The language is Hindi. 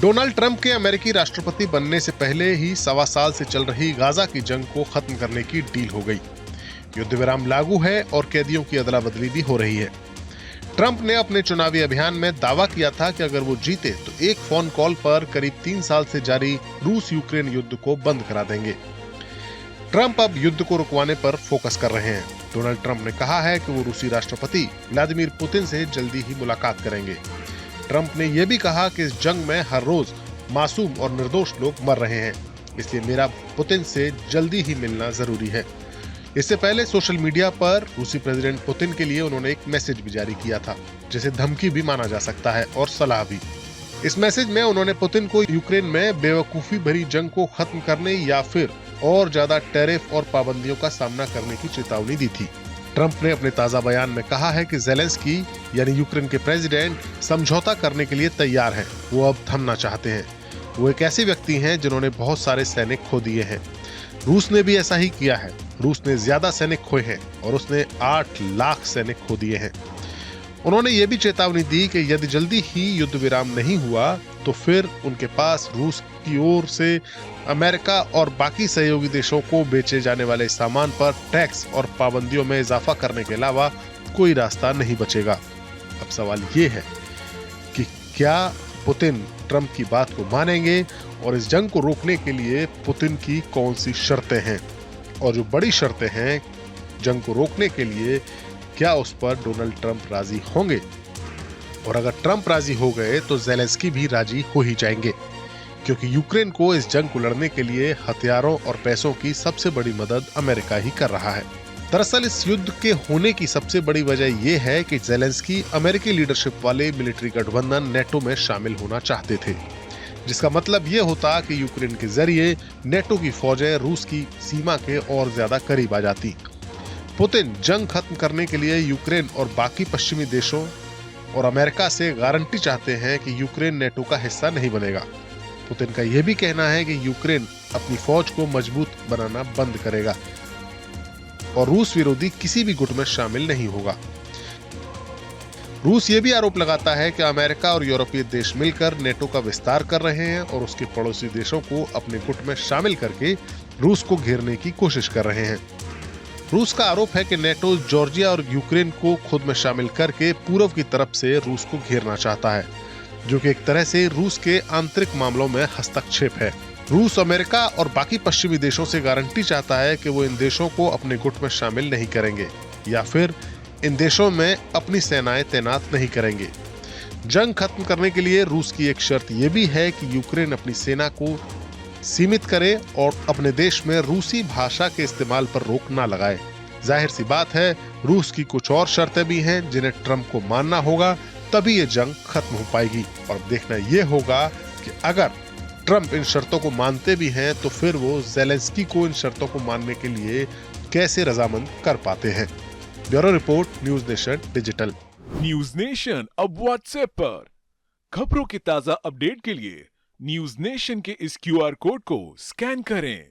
डोनाल्ड ट्रंप के अमेरिकी राष्ट्रपति बनने से पहले ही 1.25 साल से चल रही गाजा की जंग को खत्म करने की डील हो गई। युद्ध विराम लागू है और कैदियों की अदला बदली भी हो रही है। ट्रंप ने अपने चुनावी अभियान में दावा किया था कि अगर वो जीते तो एक फोन कॉल पर करीब 3 साल से जारी रूस यूक्रेन युद्ध को बंद करा देंगे। ट्रंप अब युद्ध को रुकवाने पर फोकस कर रहे हैं। डोनाल्ड ट्रंप ने कहा है कि वो रूसी राष्ट्रपति व्लादिमीर पुतिन से जल्दी ही मुलाकात करेंगे। ट्रंप ने यह भी कहा कि इस जंग में हर रोज मासूम और निर्दोष लोग मर रहे हैं, इसलिए मेरा पुतिन से जल्दी ही मिलना जरूरी है। इससे पहले सोशल मीडिया पर रूसी प्रेसिडेंट पुतिन के लिए उन्होंने एक मैसेज भी जारी किया था, जिसे धमकी भी माना जा सकता है और सलाह भी। इस मैसेज में उन्होंने पुतिन को यूक्रेन में बेवकूफी भरी जंग को खत्म करने या फिर और ज्यादा टैरिफ और पाबंदियों का सामना करने की चेतावनी दी थी। ट्रंप ने अपने ताजा बयान में कहा है कि ज़ेलेंस्की यानी यूक्रेन के प्रेसिडेंट समझौता करने के लिए तैयार हैं। वो अब थमना चाहते हैं। वो एक ऐसे व्यक्ति हैं जिन्होंने बहुत सारे सैनिक खो दिए हैं। रूस ने भी ऐसा ही किया है। रूस ने ज्यादा सैनिक खोए हैं और उसने 8 लाख सैनिक खो दिए हैं। उन्होंने ये भी चेतावनी दी कि यदि जल्दी ही युद्ध विराम नहीं हुआ तो फिर उनके पास रूस की ओर से अमेरिका और बाकी सहयोगी देशों को बेचे जाने वाले सामान पर टैक्स और पाबंदियों में इजाफा करने के अलावा कोई रास्ता नहीं बचेगा। अब सवाल ये है कि क्या पुतिन ट्रंप की बात को मानेंगे और इस जंग को रोकने के लिए पुतिन की कौन सी शर्तें हैं, और जो बड़ी शर्तें हैं जंग को रोकने के लिए, क्या उस पर डोनाल्ड ट्रंप राजी होंगे? और अगर ट्रंप राजी हो गए तो ज़ेलेंस्की भी राजी हो ही जाएंगे, क्योंकि यूक्रेन को इस जंग को लड़ने के लिए हथियारों और पैसों की सबसे बड़ी मदद अमेरिका ही कर रहा है। दरअसल इस युद्ध के होने की सबसे बड़ी वजह यह है कि ज़ेलेंस्की अमेरिकी लीडरशिप वाले मिलिट्री गठबंधन नेटो में शामिल होना चाहते थे, जिसका मतलब ये होता कि यूक्रेन के जरिए नेटो की फौजें रूस की सीमा के और ज्यादा करीब आ जाती। पुतिन जंग खत्म करने के लिए यूक्रेन और बाकी पश्चिमी देशों और अमेरिका से गारंटी चाहते हैं कि यूक्रेन नेटो का हिस्सा नहीं बनेगा। पुतिन का यह भी कहना है कि यूक्रेन अपनी फौज को मजबूत बनाना बंद करेगा और रूस विरोधी किसी भी गुट में शामिल नहीं होगा। रूस ये भी आरोप लगाता है कि अमेरिका और यूरोपीय देश मिलकर नेटो का विस्तार कर रहे हैं और उसके पड़ोसी देशों को अपने गुट में शामिल करके रूस को घेरने की कोशिश कर रहे हैं। रूस का आरोप है कि नेटो जॉर्जिया और यूक्रेन को खुद में शामिल करके पूर्व की तरफ से रूस को घेरना चाहता है, जो कि एक तरह से रूस के आंतरिक मामलों में हस्तक्षेप है। रूस अमेरिका और बाकी पश्चिमी देशों से गारंटी चाहता है कि वो इन देशों को अपने गुट में शामिल नहीं करेंगे या फिर इन देशों में अपनी सेनाएं तैनात नहीं करेंगे। जंग खत्म करने के लिए रूस की एक शर्त यह भी है कि यूक्रेन अपनी सेना को सीमित करे और अपने देश में रूसी भाषा के इस्तेमाल पर रोक ना लगाए। जाहिर सी बात है, रूस की कुछ और शर्तें भी हैं जिन्हें ट्रंप को मानना होगा, तभी ये जंग खत्म हो पाएगी। और देखना यह होगा कि अगर ट्रंप इन शर्तों को मानते भी हैं तो फिर वो ज़ेलेंस्की को इन शर्तों को मानने के लिए कैसे रजामंद कर पाते हैं। Bureau report, news nation digital. News nation अब व्हाट्सएप पर खबरों के ताजा अपडेट के लिए न्यूज नेशन के इस QR कोड को स्कैन करें।